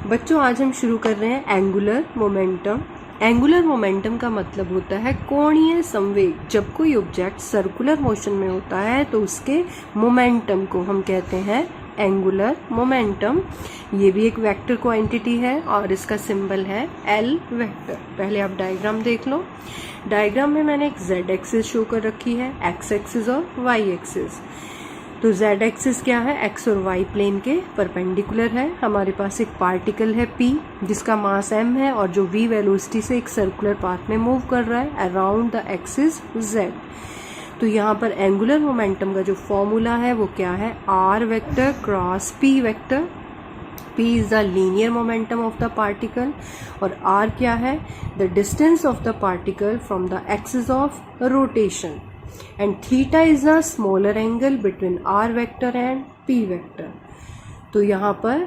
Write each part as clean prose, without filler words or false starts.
बच्चों आज हम शुरू कर रहे हैं एंगुलर मोमेंटम। एंगुलर मोमेंटम का मतलब होता है कोणीय संवेग। जब कोई ऑब्जेक्ट सर्कुलर मोशन में होता है तो उसके मोमेंटम को हम कहते हैं एंगुलर मोमेंटम। ये भी एक वेक्टर क्वांटिटी है और इसका सिंबल है एल वेक्टर। पहले आप डायग्राम देख लो। डायग्राम में मैंने एक जेड एक्सिस शो कर रखी है, एक्स एक्सिस और वाई एक्सिस। तो z एक्सिस क्या है, x और y प्लेन के परपेंडिकुलर है। हमारे पास एक पार्टिकल है p जिसका मास m है और जो v वेलोसिटी से एक सर्कुलर पाथ में मूव कर रहा है अराउंड द एक्सिस z। तो यहाँ पर एंगुलर मोमेंटम का जो फॉर्मूला है वो क्या है, r vector cross p vector. p is the linear momentum of the particle और r क्या है, the distance of the particle from the axis of rotation. And theta is the smaller angle between r vector and p vector। तो यहाँ पर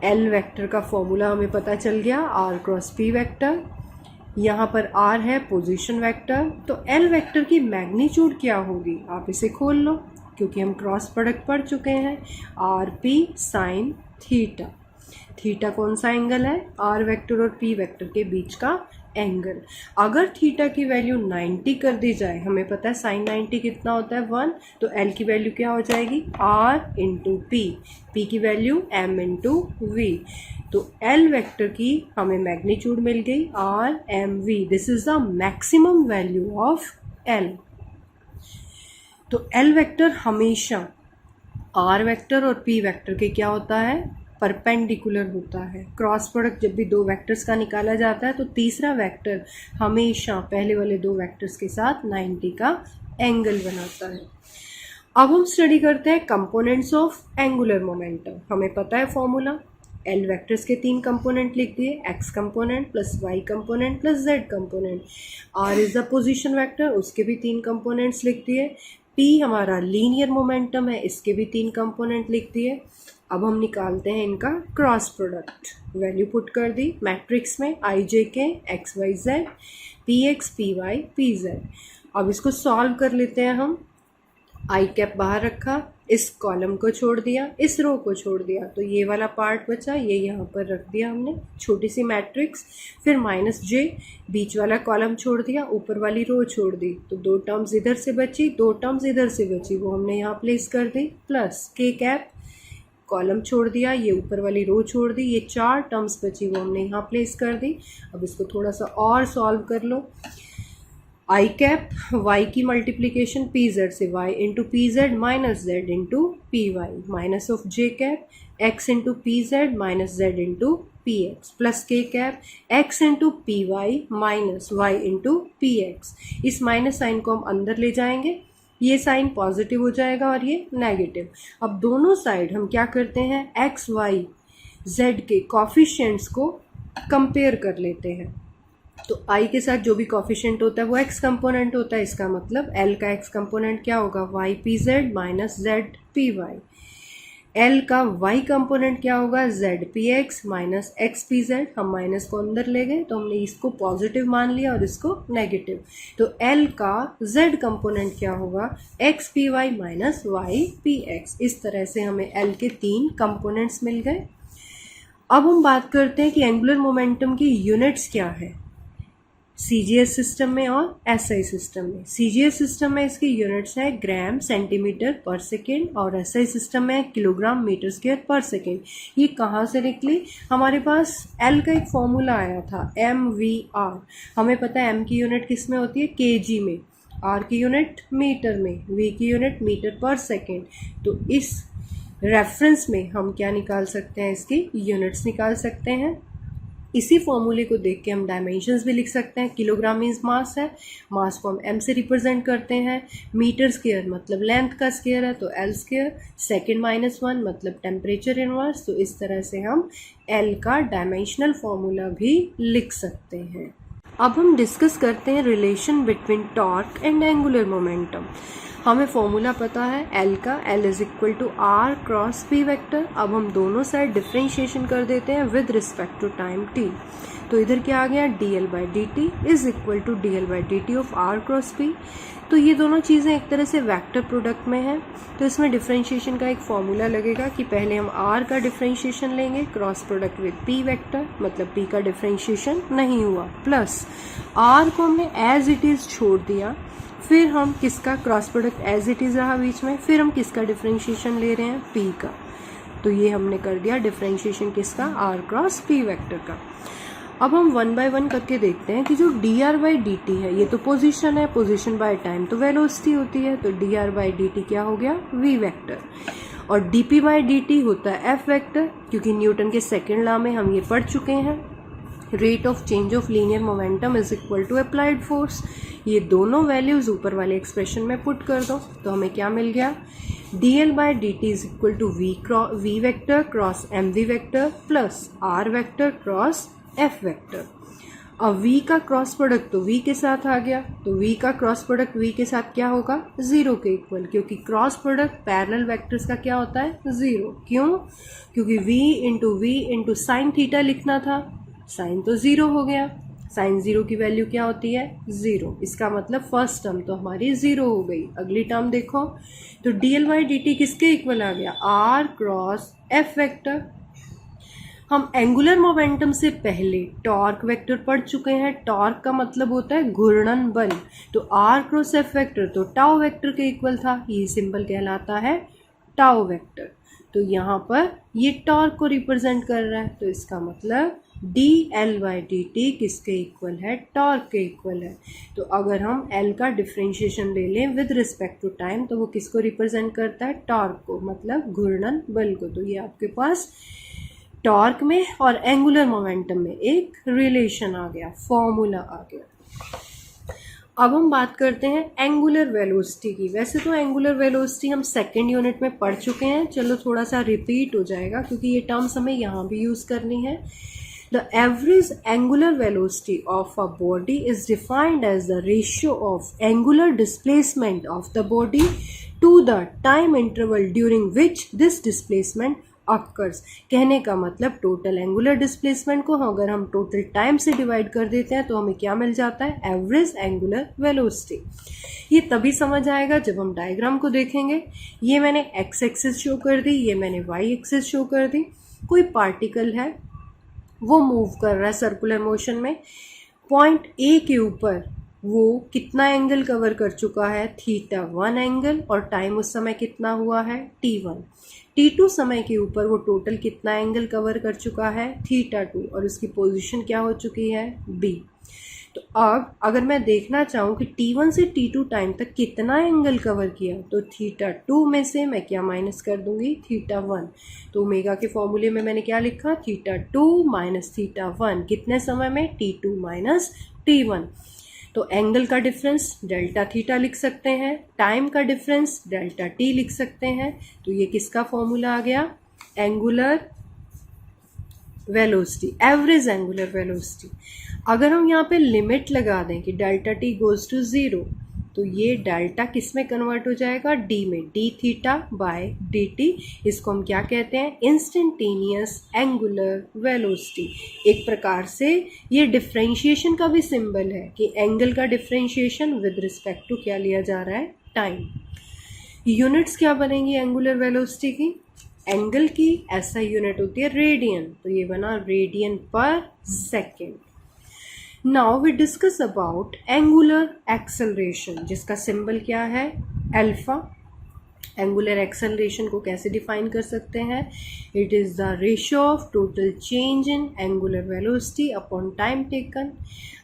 l vector का formula हमें पता चल गया, r क्रॉस p वेक्टर। यहाँ पर r है पोजीशन वेक्टर। तो l वेक्टर की मैग्नीट्यूड क्या होगी, आप इसे खोल लो क्योंकि हम क्रॉस प्रोडक्ट पढ़ चुके हैं। R P sine theta. Theta कौन सा एंगल है, r वेक्टर और p वेक्टर के बीच का एंगल। अगर थीटा की वैल्यू 90 कर दी जाए, हमें पता है साइन 90 कितना होता है 1, तो l की वैल्यू क्या हो जाएगी r इंटू पी, p की वैल्यू m इंटू वी। तो l वेक्टर की हमें मैग्नीट्यूड मिल गई r m v। This is the maximum value of l। तो l वेक्टर हमेशा r वेक्टर और p वेक्टर के क्या होता है, परपेंडिकुलर होता है। क्रॉस प्रोडक्ट जब भी दो वेक्टर्स का निकाला जाता है तो तीसरा वेक्टर हमेशा पहले वाले दो वेक्टर्स के साथ 90 का एंगल बनाता है। अब हम स्टडी करते हैं कंपोनेंट्स ऑफ एंगुलर मोमेंटम। हमें पता है फॉर्मूला, एल वेक्टर्स के तीन कंपोनेंट लिख दिए, x component plus y component plus z component. R is the position vector, उसके भी तीन कंपोनेंट्स लिख दिए। पी हमारा लीनियर मोमेंटम है, इसके भी तीन कंपोनेंट लिख दिए। अब हम निकालते हैं इनका क्रॉस प्रोडक्ट। वैल्यू पुट कर दी मैट्रिक्स में, i j k x y z, p x p y p z. अब इसको सॉल्व कर लेते हैं हम। आई कैप बाहर रखा, इस कॉलम को छोड़ दिया, इस रो को छोड़ दिया, तो ये वाला पार्ट बचा, ये यहाँ पर रख दिया हमने, छोटी सी मैट्रिक्स। फिर माइनस जे, बीच वाला कॉलम छोड़ दिया, ऊपर वाली रो छोड़ दी, तो दो टर्म्स इधर से बची, दो टर्म्स इधर से बची, वो हमने यहाँ प्लेस कर दी। प्लस के कैप, कॉलम छोड़ दिया, ये ऊपर वाली रो छोड़ दी, ये चार टर्म्स बची वो हमने यहाँ प्लेस कर दी। अब इसको थोड़ा सा और सॉल्व कर लो। आई कैप, वाई की मल्टीप्लीकेशन पी जेड से, Y into P Z minus Z into P Y, minus of J cap, X into P Z minus Z into P X, plus K cap, X into P Y minus Y into P x. इस minus sign को हम अंदर ले जाएंगे, ये sign positive हो जाएगा और ये नेगेटिव। अब दोनों साइड हम क्या करते हैं, एक्स वाई जेड के कॉफिशिएंट्स को कंपेयर कर लेते हैं। तो आई के साथ जो भी कॉफिशिएंट होता है वो एक्स कंपोनेंट होता है, इसका मतलब एल का एक्स कंपोनेंट क्या होगा, y p Z minus z p y. L का वाई कंपोनेंट क्या होगा, z p x minus x p z. हम माइनस को अंदर ले गए तो हमने इसको पॉजिटिव मान लिया और इसको नेगेटिव। तो एल का जेड कंपोनेंट क्या होगा, x p Y minus y p x. इस तरह से हमें एल के तीन कंपोनेंट्स मिल गए। अब हम बात करते हैं कि एंगुलर मोमेंटम की यूनिट्स क्या है सीजीएस सिस्टम में और एसआई सिस्टम में। सीजीएस सिस्टम में इसकी यूनिट्स है ग्राम सेंटीमीटर पर सेकेंड और एसआई सिस्टम में किलोग्राम मीटर स्क्वायर पर सेकेंड। ये कहाँ से निकली, हमारे पास एल का एक फॉर्मूला आया था एम वी आर। हमें पता है एम की यूनिट किस में होती है, केजी में, आर की यूनिट मीटर में, वी की यूनिट मीटर पर सेकेंड। तो इस रेफरेंस में हम क्या निकाल सकते हैं, इसकी यूनिट्स निकाल सकते हैं। इसी फॉर्मूले को देख के हम डायमेंशंस भी लिख सकते हैं। किलोग्राम मीन्स मास है, मास को हम एम से रिप्रेजेंट करते हैं। मीटर स्क्वायर मतलब लेंथ का स्क्वायर है तो L square. Second minus one मतलब टेम्परेचर इनवर्स। तो इस तरह से हम एल का डायमेंशनल फॉर्मूला भी लिख सकते हैं। अब हम डिस्कस करते हैं relation between torque and angular momentum. हमें फॉर्मूला पता है एल का, L is equal to r cross p vector. अब हम दोनों साइड डिफ्रेंशिएशन कर देते हैं with respect to time t. तो इधर क्या आ गया, d L by d t is equal to d L by d t of r cross p. तो ये दोनों चीज़ें एक तरह से वेक्टर प्रोडक्ट में हैं। तो इसमें डिफ्रेंशिएशन का एक फॉर्मूला लगेगा कि पहले हम आर का डिफ्रेंशिएशन लेंगे cross product with P vector, मतलब पी का डिफ्रेंशिएशन नहीं हुआ, प्लस आर को हमने एज इट इज़ छोड़ दिया, फिर हम किसका cross product as it is रहा बीच में, फिर हम किसका डिफ्रेंशिएशन ले रहे हैं, पी का। तो ये हमने कर दिया डिफ्रेंशिएशन किसका, आर क्रॉस पी वेक्टर का। अब हम वन बाय वन करके देखते हैं कि जो d r by d t है ये तो पोजीशन है, पोजीशन बाय टाइम तो वेलोसिटी होती है, तो d r by d t क्या हो गया, वी वेक्टर, और d p by d t होता है एफ वेक्टर, क्योंकि न्यूटन के सेकेंड लॉ में हम ये पढ़ चुके हैं, rate of change of linear momentum is equal to applied force. ये दोनों वैल्यूज ऊपर वाले एक्सप्रेशन में पुट कर दो तो हमें क्या मिल गया, d L by d t is equal to v vector cross m v vector plus r vector cross F vector. अब v का क्रॉस प्रोडक्ट तो v के साथ आ गया, तो v का क्रॉस प्रोडक्ट v के साथ क्या होगा, जीरो के इक्वल, क्योंकि क्रॉस प्रोडक्ट पैरेलल वेक्टर्स का क्या होता है, जीरो। क्यों, क्योंकि v इंटू साइन थीटा लिखना था, साइन तो जीरो हो गया, साइन जीरो की वैल्यू क्या होती है, जीरो। इसका मतलब फर्स्ट टर्म तो हमारी जीरो हो गई। अगली टर्म देखो, तो D L by d T किसके इक्वल आ गया, आर क्रॉस एफ वेक्टर। हम एंगुलर मोमेंटम से पहले टॉर्क वेक्टर पढ़ चुके हैं, टॉर्क का मतलब होता है घूर्णन बल, तो आर क्रॉस एफ वेक्टर तो टाउ वेक्टर के इक्वल था, ये सिंबल कहलाता है टाउ वेक्टर। तो यहाँ पर ये टॉर्क को रिप्रेजेंट कर रहा है, तो इसका मतलब D L by d T किसके इक्वल है, टॉर्क के इक्वल है। तो अगर हम एल का डिफ्रेंशिएशन ले लें विद रिस्पेक्ट टू टाइम तो वो किसको रिप्रेजेंट करता है, टॉर्क को, मतलब घूर्णन बल को। तो ये आपके पास टॉर्क में और एंगुलर मोमेंटम में एक रिलेशन आ गया, फॉर्मूला आ गया। अब हम बात करते हैं एंगुलर वेलोसिटी की। वैसे तो एंगुलर वेलोसिटी हम सेकेंड यूनिट में पढ़ चुके हैं, चलो थोड़ा सा रिपीट हो जाएगा क्योंकि ये टर्म्स हमें यहाँ भी यूज़ करनी है। The average angular velocity of a body is defined as the ratio of angular displacement of the body to the time interval during which this displacement occurs। कहने का मतलब टोटल एंगुलर डिस्प्लेसमेंट को अगर हम total time से divide कर देते हैं तो हमें क्या मिल जाता है, एवरेज एंगुलर वेलोसिटी। ये तभी समझ आएगा जब हम डायग्राम को देखेंगे। ये मैंने एक्स एक्सिस शो कर दी, ये मैंने वाई एक्सिस शो कर दी। कोई पार्टिकल है वो मूव कर रहा है सर्कुलर मोशन में, पॉइंट ए के ऊपर वो कितना एंगल कवर कर चुका है, थीटा 1 एंगल, और टाइम उस समय कितना हुआ है, t1। t2 समय के ऊपर वो टोटल कितना एंगल कवर कर चुका है, थीटा 2, और उसकी पोजीशन क्या हो चुकी है, b। तो अब अगर मैं देखना चाहूँ कि t1 से t2 टाइम तक कितना एंगल कवर किया, तो थीटा 2 में से मैं क्या माइनस कर दूंगी, थीटा 1। तो ओमेगा के फॉर्मूले में मैंने क्या लिखा, थीटा 2 माइनस थीटा 1, कितने समय में, t2 माइनस t1। तो एंगल का डिफरेंस डेल्टा थीटा लिख सकते हैं, टाइम का डिफरेंस डेल्टा t लिख सकते हैं। तो ये किसका फॉर्मूला आ गया, angular velocity, average angular velocity. अगर हम यहाँ पे लिमिट लगा दें कि delta t goes to zero, तो ये डेल्टा किस में कन्वर्ट हो जाएगा, डी में, D theta by d T. इसको हम क्या कहते हैं, इंस्टेंटेनियस एंगुलर वेलोसिटी। एक प्रकार से ये डिफरेंशिएशन का भी सिंबल है कि एंगल का डिफरेंशिएशन विद रिस्पेक्ट टू क्या लिया जा रहा है, टाइम। यूनिट्स क्या बनेंगी एंगुलर वेलोसिटी की, एंगल की ऐसा यूनिट होती है रेडियन, तो ये बना radian per second. Now we discuss about angular acceleration, जिसका सिंबल क्या है, अल्फा। एंगुलर एक्सेलरेशन को कैसे डिफाइन कर सकते हैं, it is the ratio of total change in angular velocity upon time taken.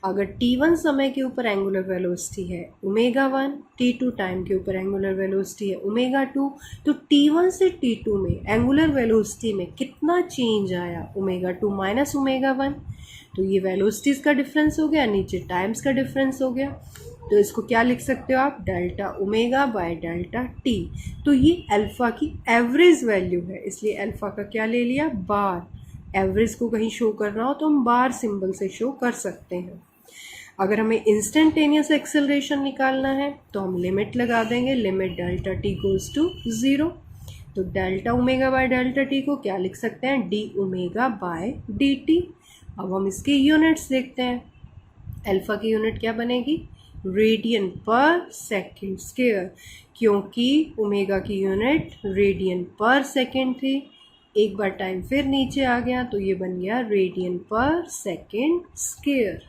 अगर t1 समय के ऊपर एंगुलर वेलोसिटी है ओमेगा 1, t2 टाइम के ऊपर एंगुलर वेलोसिटी है ओमेगा 2, तो t1 से t2 में एंगुलर वेलोसिटी में कितना चेंज आया, ओमेगा 2 माइनस ओमेगा 1। तो ये वेलोसिटीज़ का डिफरेंस हो गया, नीचे टाइम्स का डिफरेंस हो गया। तो इसको क्या लिख सकते हो आप, delta omega by delta T. तो ये अल्फ़ा की एवरेज वैल्यू है, इसलिए अल्फ़ा का क्या ले लिया, बार। एवरेज को कहीं शो करना हो तो हम बार सिंबल से शो कर सकते हैं। अगर हमें इंस्टेंटेनियस एक्सेलरेशन निकालना है तो हम लिमिट लगा देंगे, limit delta t goes to 0। तो delta omega by delta t को क्या लिख सकते हैं, d omega by d t. अब हम इसके यूनिट्स देखते हैं। अल्फ़ा की यूनिट क्या बनेगी, रेडियन पर सेकेंड स्क्वायर, क्योंकि ओमेगा की यूनिट रेडियन पर सेकेंड थी। एक बार टाइम फिर नीचे आ गया तो ये बन गया रेडियन पर सेकेंड स्क्वायर।